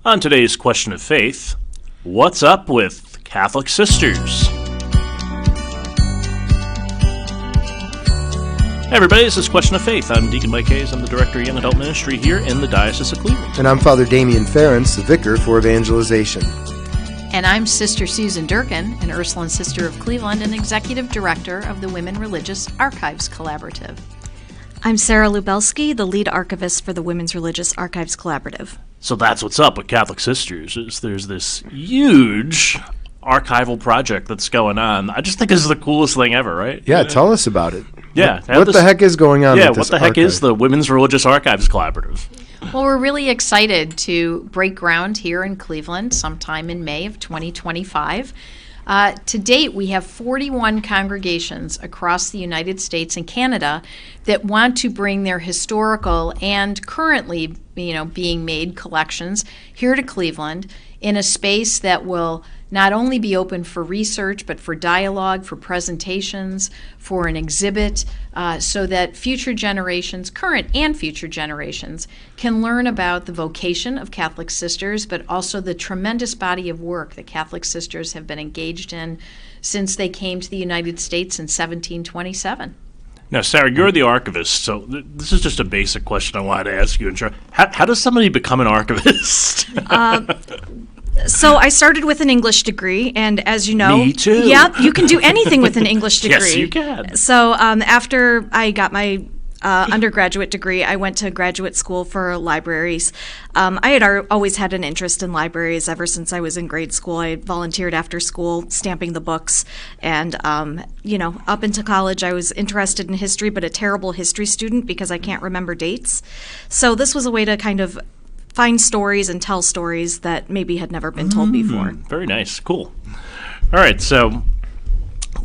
On today's Question of Faith, what's up with Catholic sisters? Hey everybody, this is Question of Faith. I'm Deacon Mike Hayes. I'm the Director of Young Adult Ministry here in the Diocese of Cleveland. And I'm Father Damian Ferentz, the Vicar for Evangelization. And I'm Sr Susan Durkin, an Ursuline Sister of Cleveland and Executive Director of the Women Religious Archives Collaborative. I'm Sarah Lubelski, the lead archivist for the Women's Religious Archives Collaborative. So that's what's up with Catholic sisters, is there's this huge archival project that's going on. I just think this is the coolest thing ever, right? Yeah, tell us about it. Yeah. What the heck is going on with this what the heck archive? is the Women's Religious Archives Collaborative? Well, we're really excited to break ground here in Cleveland sometime in May of 2025. To date, we have 41 congregations across the United States and Canada that want to bring their historical and currently, being made collections here to Cleveland in a space that will not only be open for research, but for dialogue, for presentations, for an exhibit, so that future generations, current and future generations, can learn about the vocation of Catholic sisters, but also the tremendous body of work that Catholic sisters have been engaged in since they came to the United States in 1727. Now, Sarah, you're the archivist, so this is just a basic question I wanted to ask you. How does somebody become an archivist? So I started with an English degree, and as you know... Me too. Yeah, you can do anything with an English degree. Yes, you can. So after I got my undergraduate degree, I went to graduate school for libraries. I had always had an interest in libraries ever since I was in grade school. I volunteered after school, stamping the books, and up into college I was interested in history, but a terrible history student because I can't remember dates. So this was a way to kind of find stories and tell stories that maybe had never been told before. Very nice. Cool. All right, so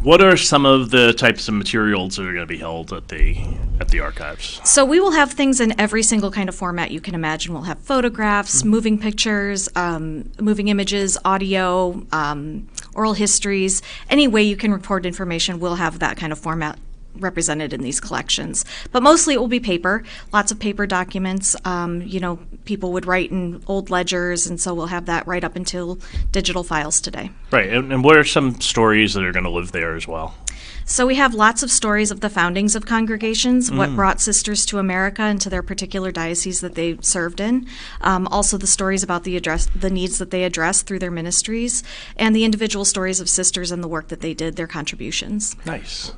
what are some of the types of materials that are going to be held at the archives? So we will have things in every single kind of format you can imagine. We'll have photographs, moving pictures, moving images, audio, oral histories. Any way you can record information, we'll have that kind of format represented in these collections. But mostly it will be paper, lots of paper documents. People would write in old ledgers, and so we'll have that right up until digital files today. Right, and what are some stories that are going to live there as well? So we have lots of stories of the foundings of congregations, what brought sisters to America and to their particular diocese that they served in. Also the stories about the needs that they addressed through their ministries, and the individual stories of sisters and the work that they did, their contributions. Nice.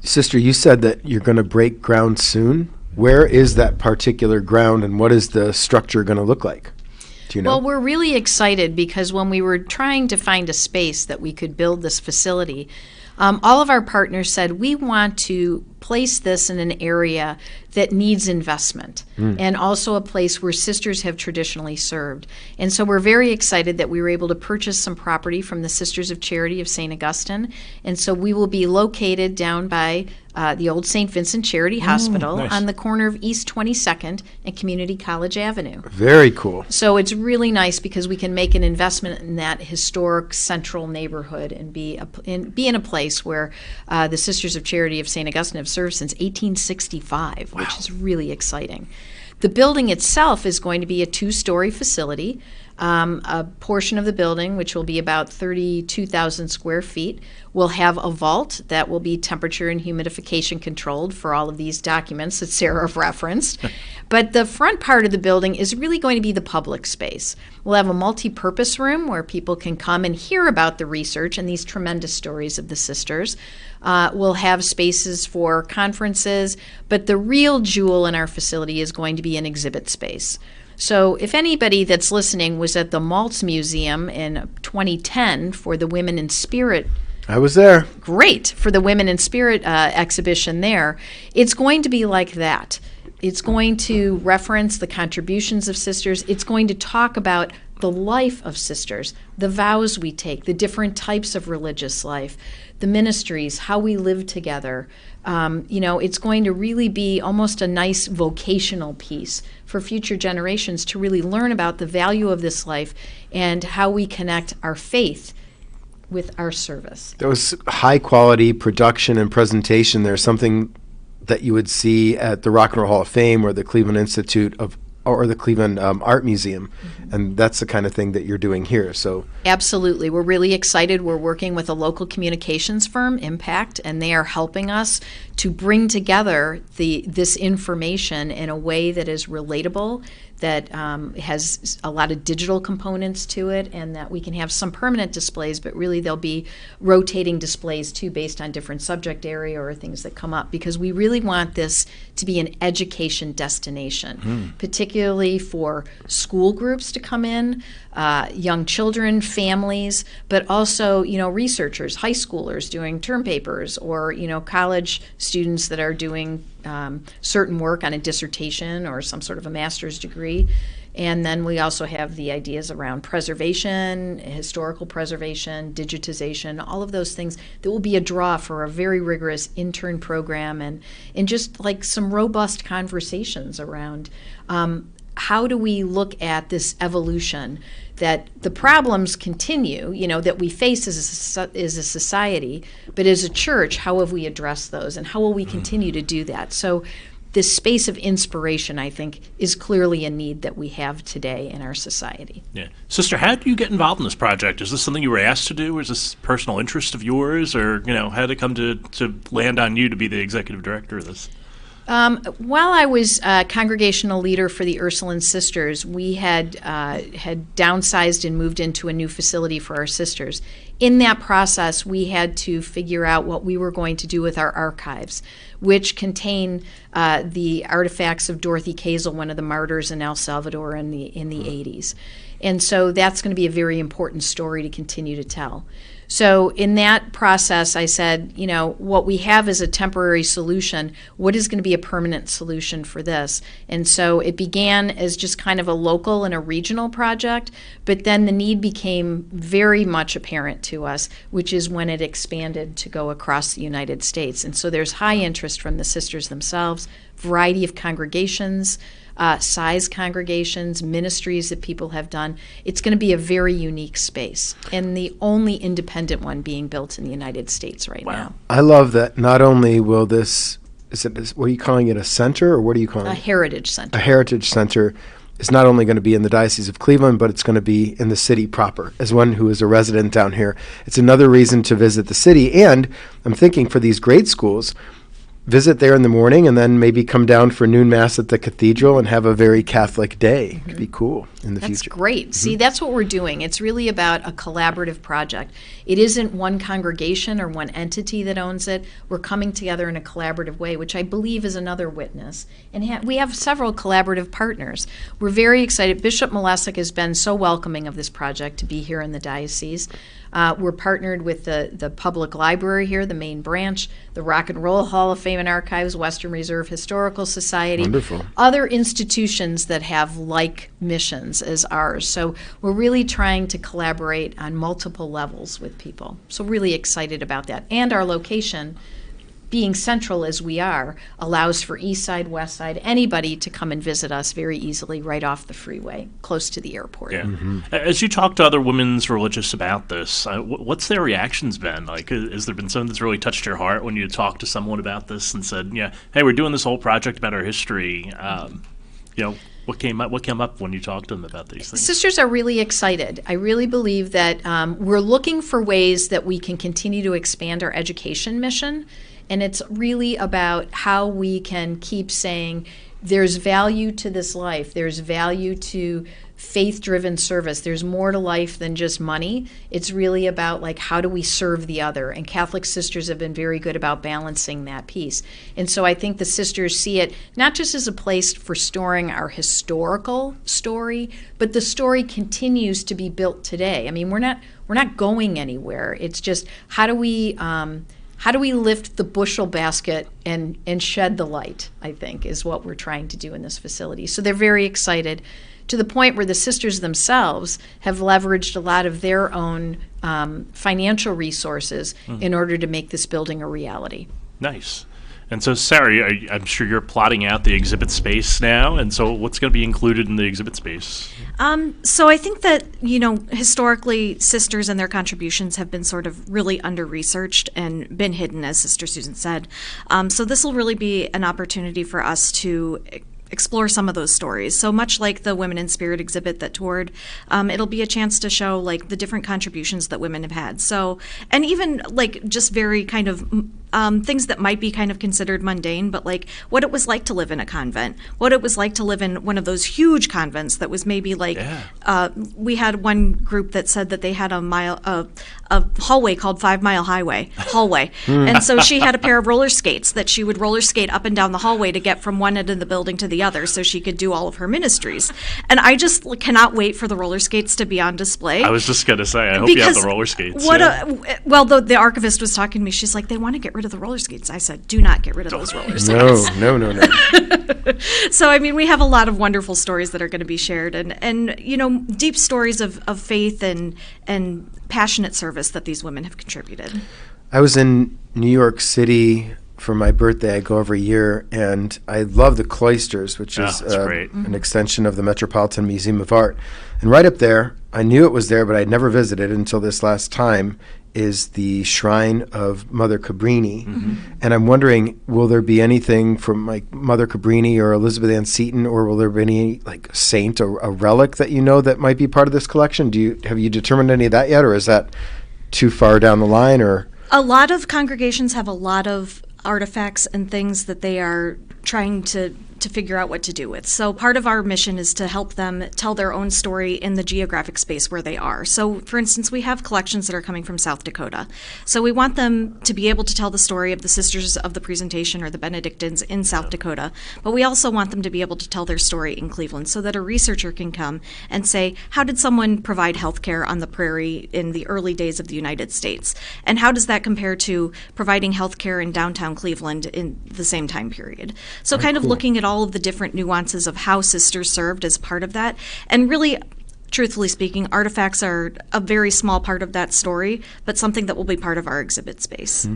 Sister, you said that you're going to break ground soon. Where is that particular ground, and what is the structure going to look like? Do you know? Well, we're really excited because when we were trying to find a space that we could build this facility, all of our partners said, we want to place this in an area that needs investment and also a place where sisters have traditionally served. And so we're very excited that we were able to purchase some property from the Sisters of Charity of St. Augustine. And so we will be located down by the old St. Vincent Charity Hospital nice. on the corner of East 22nd and Community College Avenue. Very cool. So it's really nice because we can make an investment in that historic central neighborhood and be in a place where the Sisters of Charity of St. Augustine have served since 1865, which is really exciting. The building itself is going to be a 2-story facility. A portion of the building, which will be about 32,000 square feet, will have a vault that will be temperature and humidification controlled for all of these documents that Sarah referenced. But the front part of the building is really going to be the public space. We'll have a multi-purpose room where people can come and hear about the research and these tremendous stories of the sisters. We'll have spaces for conferences, but the real jewel in our facility is going to be an exhibit space. So if anybody that's listening was at the Maltz Museum in 2010 for the Women in Spirit, I was there. Great, for the Women in Spirit exhibition there, it's going to be like that. It's going to reference the contributions of sisters. It's going to talk about the life of sisters, the vows we take, the different types of religious life, the ministries, how we live together. It's going to really be almost a nice vocational piece for future generations to really learn about the value of this life and how we connect our faith with our service. There was high quality production and presentation. There's something that you would see at the Rock and Roll Hall of Fame or the Cleveland Institute of or the Cleveland Art Museum, and that's the kind of thing that you're doing here. So absolutely, we're really excited. We're working with a local communications firm, Impact, and they are helping us to bring together this information in a way that is relatable, that has a lot of digital components to it, and that we can have some permanent displays, but really there'll be rotating displays too based on different subject area or things that come up, because we really want this to be an education destination, particularly for school groups to come in, young children, families, but also, researchers, high schoolers doing term papers, or, college students that are doing certain work on a dissertation or some sort of a master's degree. And then we also have the ideas around preservation, historical preservation, digitization, all of those things that will be a draw for a very rigorous intern program, and just like some robust conversations around how do we look at this evolution, that the problems continue, that we face as a society, but as a church, how have we addressed those, and how will we continue to do that? So this space of inspiration, I think, is clearly a need that we have today in our society. Yeah. Sister, how do you get involved in this project? Is this something you were asked to do? Or is this personal interest of yours? Or, how did it come to land on you to be the executive director of this? While I was congregational leader for the Ursuline Sisters, we had downsized and moved into a new facility for our sisters. In that process, we had to figure out what we were going to do with our archives, which contain the artifacts of Dorothy Kazel, one of the martyrs in El Salvador in the 80s. And so that's going to be a very important story to continue to tell. So in that process, I said, what we have is a temporary solution. What is going to be a permanent solution for this? And so it began as just kind of a local and a regional project, but then the need became very much apparent to us, which is when it expanded to go across the United States. And so there's high interest from the sisters themselves, variety of congregations, size congregations, ministries that people have done. It's going to be a very unique space, and the only independent one being built in the United States right now. I love that not only will this, what are you calling it, a center, or what are you calling it? A heritage center. A heritage center is not only going to be in the Diocese of Cleveland, but it's going to be in the city proper. As one who is a resident down here, it's another reason to visit the city. And I'm thinking for these grade schools, visit there in the morning and then maybe come down for noon mass at the cathedral and have a very Catholic day. Could be cool in the future. That's great. See, that's what we're doing. It's really about a collaborative project. It isn't one congregation or one entity that owns it. We're coming together in a collaborative way, which I believe is another witness. And we have several collaborative partners. We're very excited. Bishop Malesic has been so welcoming of this project to be here in the diocese. We're partnered with the public library here, the main branch, the Rock and Roll Hall of Fame and Archives, Western Reserve Historical Society, Wonderful. Other institutions that have like missions as ours. So we're really trying to collaborate on multiple levels with people. So really excited about that. And our location, being central as we are, allows for East Side, West Side, anybody to come and visit us very easily right off the freeway, close to the airport. Yeah. As you talk to other women's religious about this, what's their reactions been? Like, has there been something that's really touched your heart when you talk to someone about this and said, yeah, hey, we're doing this whole project about our history? What came up when you talked to them about these things? Sisters are really excited. I really believe that we're looking for ways that we can continue to expand our education mission. And it's really about how we can keep saying there's value to this life. There's value to faith-driven service. There's more to life than just money. It's really about, like, how do we serve the other? And Catholic sisters have been very good about balancing that piece. And so I think the sisters see it not just as a place for storing our historical story, but the story continues to be built today. I mean, we're not going anywhere. It's just how do we lift the bushel basket and shed the light, I think, is what we're trying to do in this facility. So they're very excited, to the point where the sisters themselves have leveraged a lot of their own financial resources in order to make this building a reality. Nice. And so, Sarah, I'm sure you're plotting out the exhibit space now, and so what's going to be included in the exhibit space? So I think that, historically, sisters and their contributions have been sort of really under-researched and been hidden, as Sister Susan said. So this will really be an opportunity for us to explore some of those stories. So much like the Women in Spirit exhibit that toured, it'll be a chance to show like the different contributions that women have had. So, and even like just very kind of things that might be kind of considered mundane, but like what it was like to live in a convent, what it was like to live in one of those huge convents that was maybe like, we had one group that said that they had a hallway called 5 Mile Hallway. And so she had a pair of roller skates that she would roller skate up and down the hallway to get from one end of the building to the other so she could do all of her ministries. And I just cannot wait for the roller skates to be on display. I was just going to say, I hope you have the roller skates. Well, the archivist was talking to me. She's like, they want to get rid of the roller skates. I said, do not get rid of those roller skates. No. So, I mean, we have a lot of wonderful stories that are going to be shared and you know, deep stories of faith and passionate service that these women have contributed. I was in New York City for my birthday. I go every year, and I love the Cloisters, which is an extension of the Metropolitan Museum of Art. And right up there, I knew it was there, but I'd never visited until this last time, is the shrine of Mother Cabrini. And I'm wondering, will there be anything from like Mother Cabrini or Elizabeth Ann Seton, or will there be any like saint or a relic that you know that might be part of this collection? Have you determined any of that yet, or is that too far down the line? Or a lot of congregations have a lot of artifacts and things that they are trying to figure out what to do with. So part of our mission is to help them tell their own story in the geographic space where they are. So for instance, we have collections that are coming from South Dakota. So we want them to be able to tell the story of the Sisters of the Presentation or the Benedictines in South Dakota, but we also want them to be able to tell their story in Cleveland so that a researcher can come and say, how did someone provide health care on the prairie in the early days of the United States? And how does that compare to providing health care in downtown Cleveland in the same time period? So kind of looking at all of the different nuances of how sisters served as part of that. And really, truthfully speaking, artifacts are a very small part of that story, but something that will be part of our exhibit space.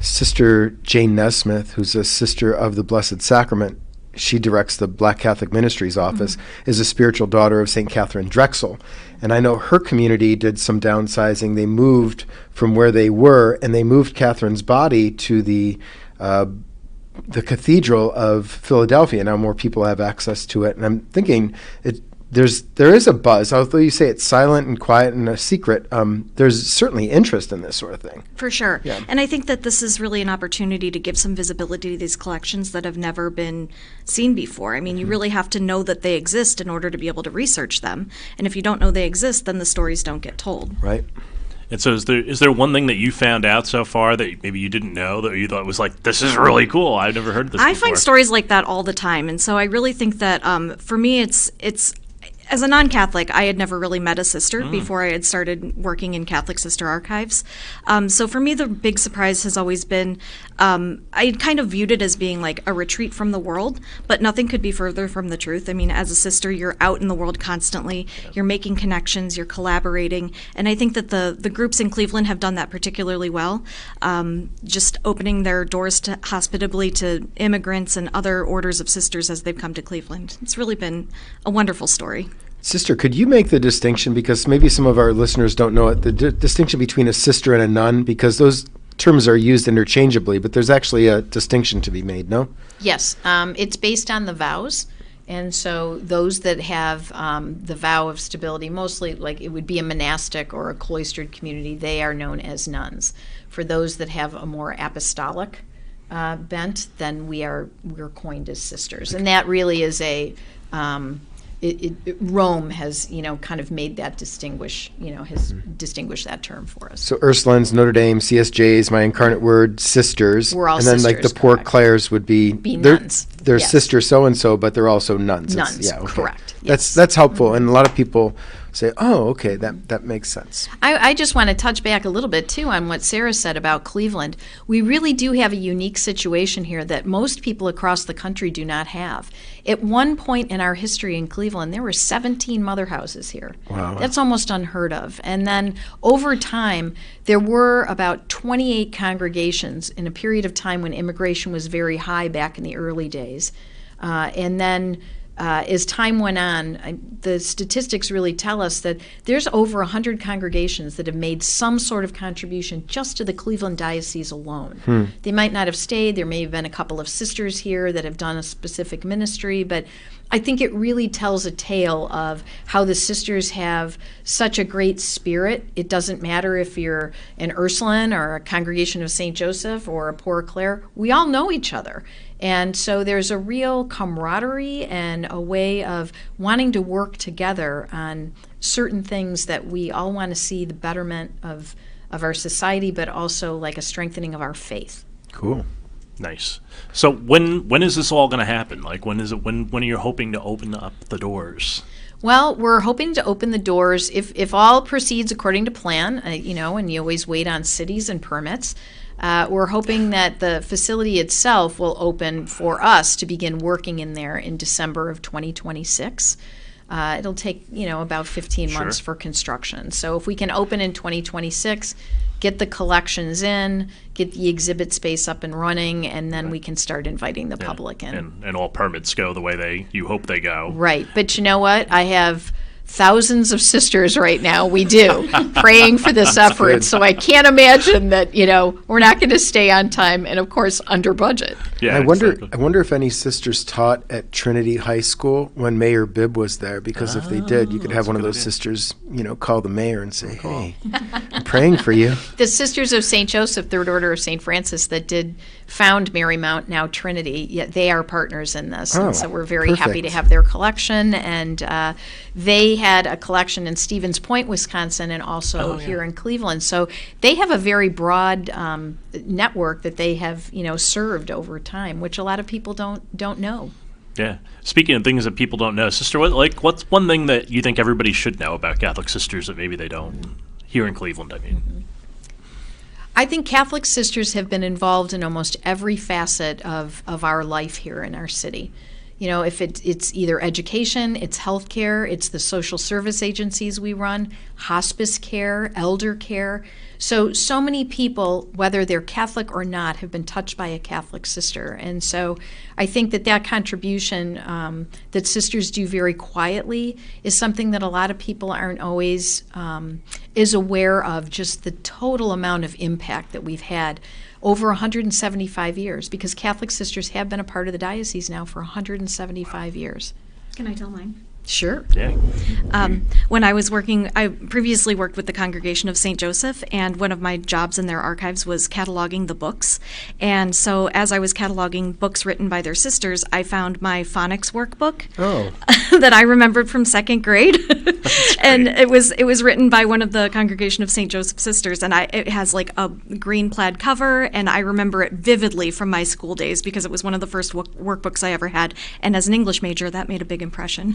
Sister Jane Nesmith, who's a sister of the Blessed Sacrament, she directs the Black Catholic Ministries office, is a spiritual daughter of St. Catherine Drexel. And I know her community did some downsizing. They moved from where they were, and they moved Catherine's body to the Cathedral of Philadelphia. Now more people have access to it, and I'm thinking there is a buzz. Although you say it's silent and quiet and a secret, there's certainly interest in this sort of thing. For sure. Yeah. And I think that this is really an opportunity to give some visibility to these collections that have never been seen before. I mean, you really have to know that they exist in order to be able to research them. And if you don't know they exist, then the stories don't get told. Right. And so is there one thing that you found out so far that maybe you didn't know that you thought was like, this is really cool, I've never heard this before? I find stories like that all the time. And so I really think that for me it's as a non-Catholic, I had never really met a sister before I had started working in Catholic Sister Archives. So for me, the big surprise has always been, I kind of viewed it as being like a retreat from the world, but nothing could be further from the truth. I mean, as a sister, you're out in the world constantly, you're making connections, you're collaborating, and I think that the groups in Cleveland have done that particularly well, just opening their doors hospitably to immigrants and other orders of sisters as they've come to Cleveland. It's really been a wonderful story. Sister, could you make the distinction, because maybe some of our listeners don't know it, the distinction between a sister and a nun, because those terms are used interchangeably, but there's actually a distinction to be made, no? Yes, it's based on the vows. And so those that have the vow of stability, mostly like it would be a monastic or a cloistered community, they are known as nuns. For those that have a more apostolic bent, then we're coined as sisters. And that really is a... Rome has, kind of made that has distinguished that term for us. So Ursulines, Notre Dame, CSJs, My Incarnate Word, sisters. We're all and then sisters, like the Poor correct. Clares would be nuns. They're Yes. sister so-and-so, but they're also nuns. Nuns, correct. Yes. That's helpful. And a lot of people say, oh, okay, that makes sense. I just want to touch back a little bit, too, on what Sarah said about Cleveland. We really do have a unique situation here that most people across the country do not have. At one point in our history in Cleveland, there were 17 mother houses here. Wow. That's almost unheard of. And then over time, there were about 28 congregations in a period of time when immigration was very high back in the early days. And then as time went on, the statistics really tell us that there's over 100 congregations that have made some sort of contribution just to the Cleveland Diocese alone. They might not have stayed. There may have been a couple of sisters here that have done a specific ministry, but I think it really tells a tale of how the sisters have such a great spirit. It doesn't matter if you're an Ursuline or a congregation of St. Joseph or a Poor Clare. We all know each other. And so there's a real camaraderie and a way of wanting to work together on certain things that we all want to see the betterment of our society, but also like a strengthening of our faith. Cool. Nice. So when is this all going to happen? Like when are you hoping to open up the doors? Well, we're hoping to open the doors if all proceeds according to plan, and you always wait on cities and permits. We're hoping that the facility itself will open for us to begin working in there in December of 2026. It'll take, about 15 months for construction. So if we can open in 2026, get the collections in, get the exhibit space up and running, and then we can start inviting the public in. And all permits go the way you hope they go. Right. But you know what? I have thousands of sisters right now, we do, praying for this effort. Good. So I can't imagine that, we're not going to stay on time and, of course, under budget. Yeah, I wonder exactly. if any sisters taught at Trinity High School when Mayor Bibb was there, because if they did, you could have one of those sisters, call the mayor and say, hey, I'm praying for you. The Sisters of St. Joseph, Third Order of St. Francis, that did found Marymount, now Trinity, yet they are partners in this. Oh, and so we're very happy perfect. to have their collection. And they had a collection in Stevens Point, Wisconsin, and also here in Cleveland. So they have a very broad network that they have, served over time, which a lot of people don't know. Yeah. Speaking of things that people don't know, Sister, what's one thing that you think everybody should know about Catholic sisters that maybe they don't here in Cleveland? I mean, I think Catholic sisters have been involved in almost every facet of our life here in our city. If it's either education, it's healthcare, it's the social service agencies we run, hospice care, elder care. So many people, whether they're Catholic or not, have been touched by a Catholic sister. And so I think that contribution that sisters do very quietly is something that a lot of people aren't always is aware of, just the total amount of impact that we've had over 175 years, because Catholic sisters have been a part of the diocese now for 175 years. Can I tell mine? Sure. yeah. When I was working, I previously worked with the Congregation of St. Joseph, and one of my jobs in their archives was cataloging the books. And so as I was cataloging books written by their sisters, I found my phonics workbook that I remembered from second grade. And it was written by one of the Congregation of St. Joseph sisters, and it has like a green plaid cover, and I remember it vividly from my school days because it was one of the first workbooks I ever had. And as an English major, that made a big impression.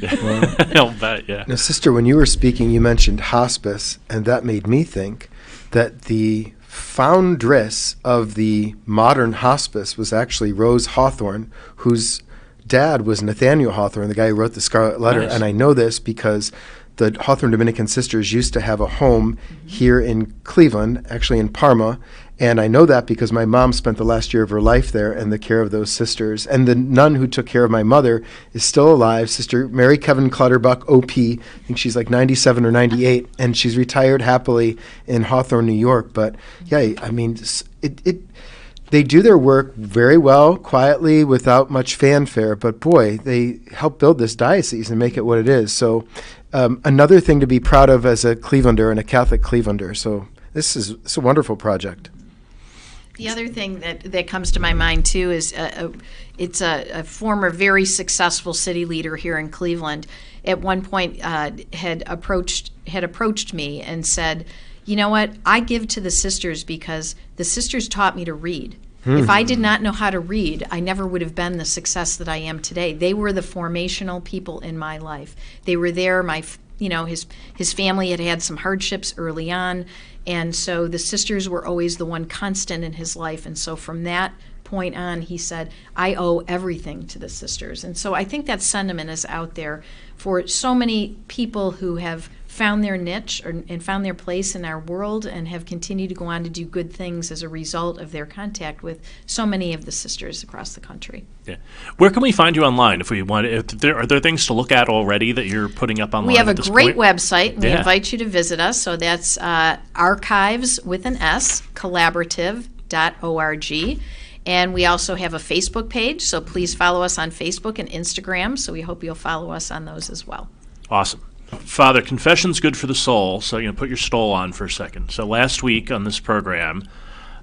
I'll bet, yeah. Now, Sister, when you were speaking, you mentioned hospice, and that made me think that the foundress of the modern hospice was actually Rose Hawthorne, whose dad was Nathaniel Hawthorne, the guy who wrote the Scarlet Letter. Nice. And I know this because the Hawthorne Dominican Sisters used to have a home here in Cleveland, actually in Parma. And I know that because my mom spent the last year of her life there in the care of those sisters. And the nun who took care of my mother is still alive, Sister Mary Kevin Clutterbuck, OP. I think she's like 97 or 98, and she's retired happily in Hawthorne, New York. But yeah, I mean, they do their work very well, quietly, without much fanfare. But boy, they help build this diocese and make it what it is. So another thing to be proud of as a Clevelander and a Catholic Clevelander. So it's a wonderful project. The other thing that comes to my mind, too, is it's a former very successful city leader here in Cleveland. At one point had approached me and said, you know what, I give to the sisters because the sisters taught me to read. If I did not know how to read, I never would have been the success that I am today. They were the formational people in my life. They were there. His family had some hardships early on, and so the sisters were always the one constant in his life. And so from that point on, he said, I owe everything to the sisters. And so I think that sentiment is out there for so many people who have found their niche and found their place in our world and have continued to go on to do good things as a result of their contact with so many of the sisters across the country. Yeah. Where can we find you online if we want? Are there things to look at already that you're putting up online? We have at a this great point? website, and we Yeah. invite you to visit us. So that's archives with an S, collaborative.org. And we also have a Facebook page, so please follow us on Facebook and Instagram. So we hope you'll follow us on those as well. Awesome. Father, confession's good for the soul, so put your stole on for a second. So last week on this program,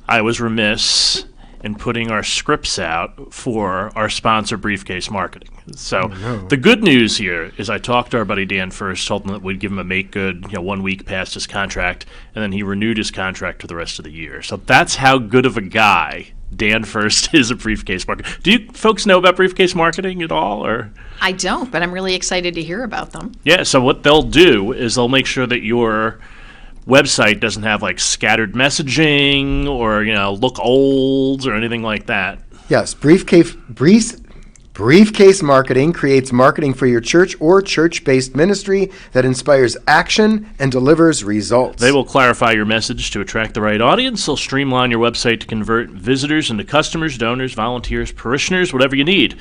I was remiss in putting our scripts out for our sponsor, Briefcase Marketing. So the good news here is I talked to our buddy Dan first, told him that we'd give him a make good, 1 week past his contract, and then he renewed his contract for the rest of the year. So that's how good of a guy Dan First is a Briefcase Marketing. Do you folks know about Briefcase Marketing at all, or? I don't, but I'm really excited to hear about them. Yeah, so what they'll do is they'll make sure that your website doesn't have like scattered messaging or look old or anything like that. Yes, Briefcase Marketing creates marketing for your church or church-based ministry that inspires action and delivers results. They will clarify your message to attract the right audience. They'll streamline your website to convert visitors into customers, donors, volunteers, parishioners, whatever you need.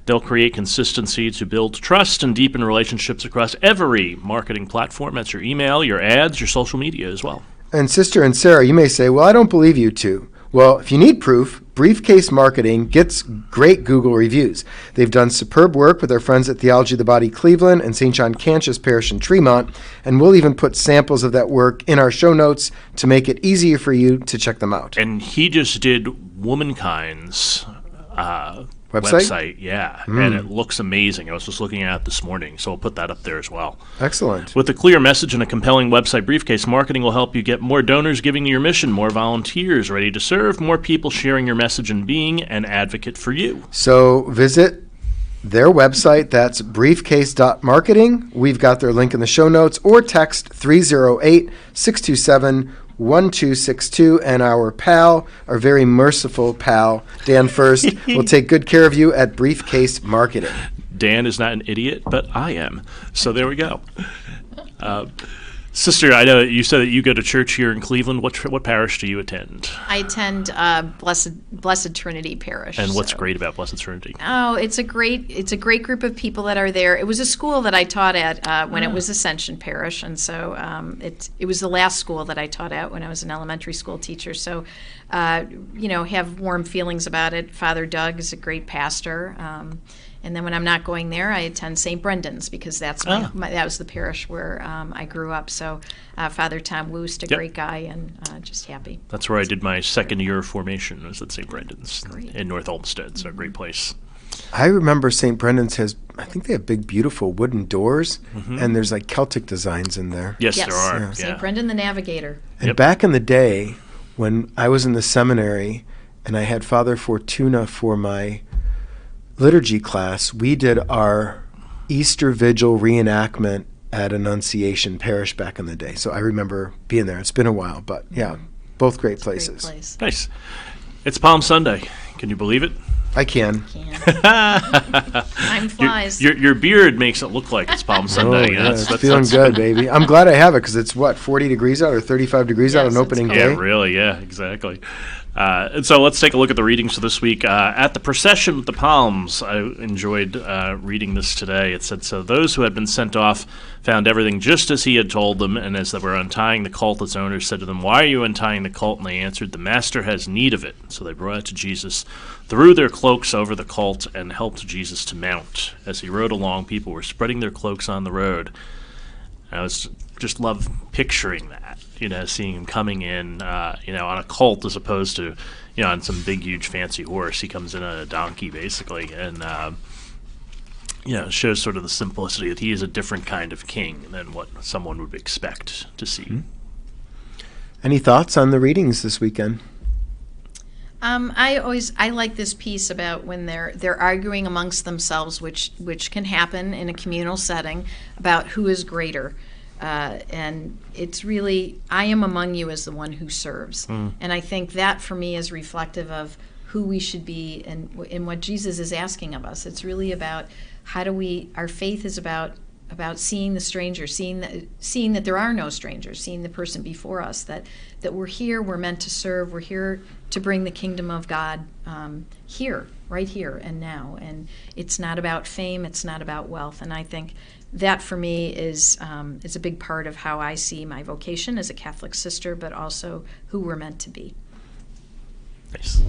They'll create consistency to build trust and deepen relationships across every marketing platform. That's your email, your ads, your social media as well. And Sister and Sarah, you may say, well, I don't believe you two. Well, if you need proof, Briefcase Marketing gets great Google reviews. They've done superb work with our friends at Theology of the Body Cleveland and St. John Cantius Parish in Tremont, and we'll even put samples of that work in our show notes to make it easier for you to check them out. And he just did Womankind's website, yeah, and it looks amazing. I was just looking at it this morning, so I'll put that up there as well. Excellent. With a clear message and a compelling website, Briefcase Marketing will help you get more donors giving to your mission, more volunteers ready to serve, more people sharing your message and being an advocate for you. So visit their website, that's briefcase.marketing. We've got their link in the show notes, or text 308-627-1262, and our very merciful pal, Dan First, will take good care of you at Briefcase Marketing. Dan is not an idiot, but I am. So there we go. Sister, I know you said that you go to church here in Cleveland. What parish do you attend? I attend Blessed Trinity Parish. And what's great about Blessed Trinity? Oh, it's a great group of people that are there. It was a school that I taught at when it was Ascension Parish, and so it was the last school that I taught at when I was an elementary school teacher. So, have warm feelings about it. Father Doug is a great pastor. And then when I'm not going there, I attend St. Brendan's because that was the parish where I grew up. So Father Tom Woost, a great guy, and just happy. That's where I did my second year of formation, was at St. Brendan's Great. in North Olmsted. So a great place. I remember St. Brendan's I think they have big, beautiful wooden doors, and there's like Celtic designs in there. Yes, there are. Yeah. St. Brendan the Navigator. And back in the day, when I was in the seminary and I had Father Fortuna for my liturgy class, we did our Easter Vigil reenactment at Annunciation Parish back in the day. So I remember being there. It's been a while, but yeah, both great places. Great place. Nice. It's Palm Sunday. Can you believe it? I can. Time flies. Your beard makes it look like it's Palm Sunday. Oh, yeah, it's feeling good, baby. I'm glad I have it because it's 40 degrees out or 35 degrees out on opening it's day. Yeah, really, yeah, exactly. And so let's take a look at the readings for this week. At the procession with the palms, I enjoyed reading this today. It said, so those who had been sent off found everything just as he had told them, and as they were untying the colt, its owners said to them, why are you untying the colt? And they answered, the master has need of it. So they brought it to Jesus, threw their cloaks over the colt, and helped Jesus to mount. As he rode along, people were spreading their cloaks on the road. I just love picturing that. Seeing him coming in, on a colt as opposed to, on some big, huge, fancy horse. He comes in on a donkey, basically, and, it shows sort of the simplicity that he is a different kind of king than what someone would expect to see. Mm-hmm. Any thoughts on the readings this weekend? I like this piece about when they're arguing amongst themselves, which can happen in a communal setting, about who is greater. And it's really, I am among you as the one who serves. And I think that for me is reflective of who we should be and what Jesus is asking of us. It's really about our faith is about seeing the stranger, seeing that there are no strangers, seeing the person before us, that we're here, we're meant to serve, we're here to bring the kingdom of God here, right here and now. And it's not about fame, it's not about wealth. And I think that for me is a big part of how I see my vocation as a Catholic sister, but also who we're meant to be. Nice.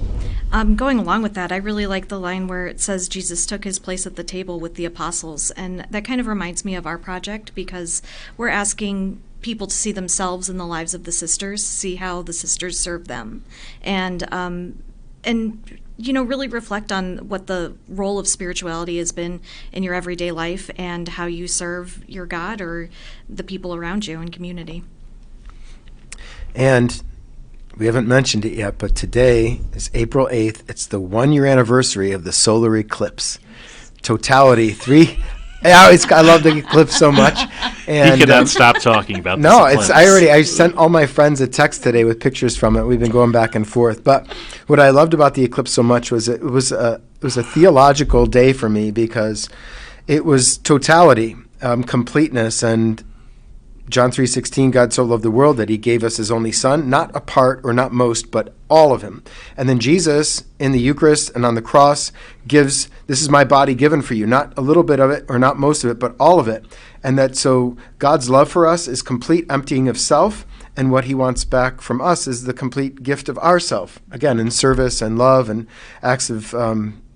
Going along with that, I really like the line where it says Jesus took his place at the table with the apostles. And that kind of reminds me of our project, because we're asking people to see themselves in the lives of the sisters, see how the sisters serve them, and really reflect on what the role of spirituality has been in your everyday life and how you serve your God or the people around you in community. And we haven't mentioned it yet, but today is April 8th. It's the 1-year anniversary of the solar eclipse. Totality, I love the eclipse so much. And, he cannot stop talking about this. No, I sent all my friends a text today with pictures from it. We've been going back and forth. But what I loved about the eclipse so much was it was a theological day for me, because it was totality, completeness, and John 3:16, God so loved the world that he gave us his only son, not a part or not most, but all of him. And then Jesus in the Eucharist and on the cross gives, this is my body given for you, not a little bit of it or not most of it, but all of it. And that so God's love for us is complete emptying of self, and what he wants back from us is the complete gift of ourself, again, in service and love and acts of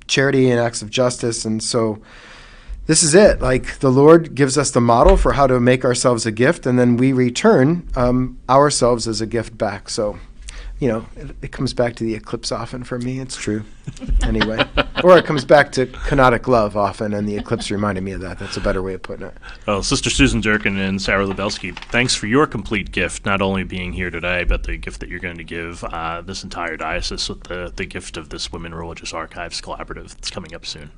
charity and acts of justice. And so this is it. Like, the Lord gives us the model for how to make ourselves a gift, and then we return ourselves as a gift back. So, it comes back to the eclipse often for me. It's true. Anyway. Or it comes back to kenotic love often, and the eclipse reminded me of that. That's a better way of putting it. Well, Sister Susan Durkin and Sarah Lubelski, thanks for your complete gift, not only being here today, but the gift that you're going to give this entire diocese with the gift of this Women Religious Archives Collaborative that's coming up soon.